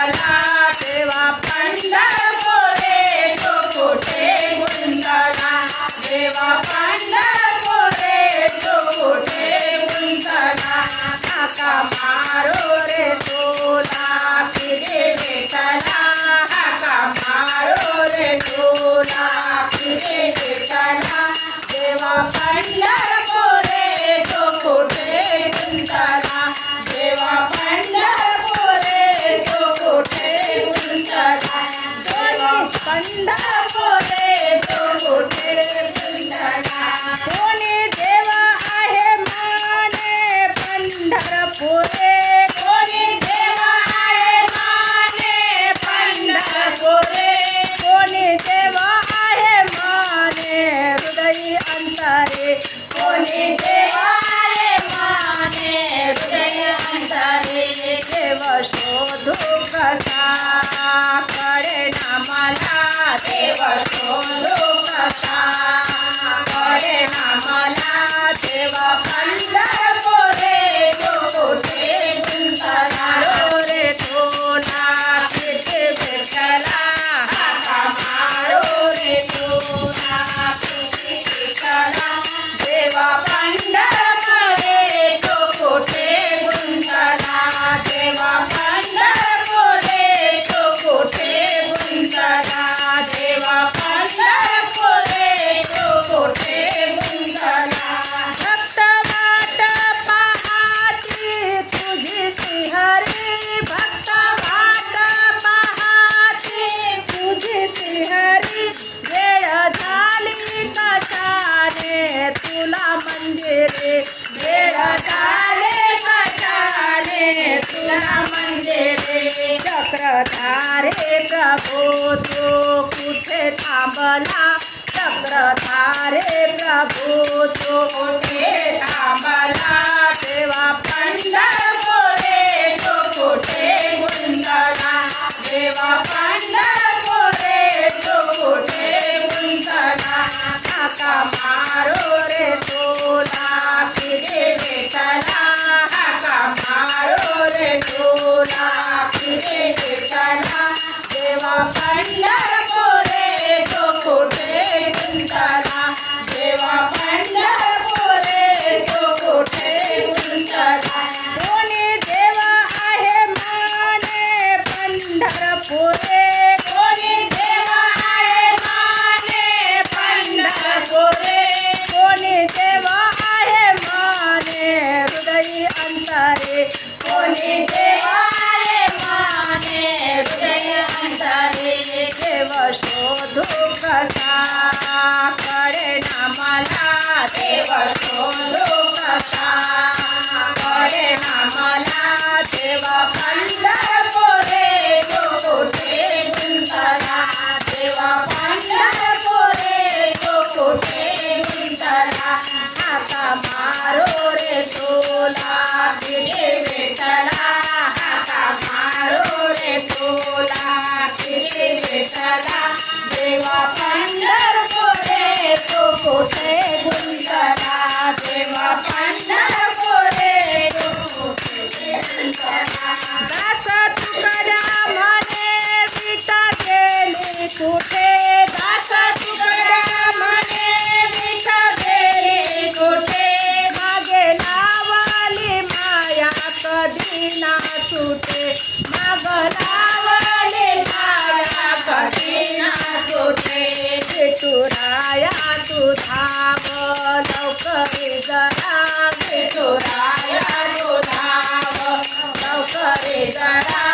नामाला देवा पंढरपुरे तो कुठे गुंतला देवा पंढरपुरे तो कुठे गुंतला हाका मारो रे तुला किती विठला हाका मारो रे तुला किती विठला देवा पंढरपुरे तो कुठे गुंतला देवा पंढरपुरे तो कुठे गुंतला देवा पंढरपुरे तो कुठे गुंतला कोणी देवा आहे माने पंढरपुरे कोणी देवा आहे माने पंढरपुरे कोणी देवा आहे माने हृदय अंतरे कोणी देवा आहे माने हृदय अंतरे देव शोधू कसा कळे ना मला देव शोधू कसा कळे ना मला देवा पंढरपुरे तो कुठे गुंतला रे तुला किती विठला हाका मारो रे तुला किती विठला देवा पंढरपुरे तो कुठे गुंतला देवा पंढरपुरे तो कुठे गुंतला देवा पंढरपुरे तो कुठे गुंतला भक्त वाट पाहाती तुझी श्रीहरी भक्त वाट पाहाती तुझी श्रीहरी वेळ झाली कशाने तुला मंदिरे वेळ झाले कशाने तुला मंदिरे चक्रधारे प्रभू तो कुठे थांबला चक्रधारे प्रभू तो कुठे थांबला देवा पंढरपुरे तो कुठे गुंतला देवा पंढरपुरे तो कुठे गुंतला हाका मारो रे तुला किती विठला हाका मारो रे तुला किती विठला देवा पंढरपुरे तो कुठे गुंतला देवा पंढरपुरे तो कुठे गुंतला कोणी देवा आहे माने पंढरपुरे कोणी देवा आहे माने पंढरपुरे कोणी देवा आहे माने हृदय अंतरे कोणी देवा आहे माने हृदय अंतरे देव शोधू कसा कळे ना मला देव शोधू कसा कळे ना मला देवा पंढरपुरे तो कुठे गुंतला देवा पंढरपुरे तो कुठे गुंतला हाका मारो रे तुला किती विठला हाका मारो रे तुला किती विठला देवा पंढरपुरे तो कुठे गुंतला देवा पंढरपुरे तो कुठे गुंतला दास तुकाराम म्हणे विठा गेली कुठे दास तुकाराम म्हणे विठा गेली कुठे मागे लावली माया कधी ना सुटे माग लावली माया कधी ना सुटे विठुराया तू धाव लवकरी जरा विठुराया तू धाव लवकरी जरा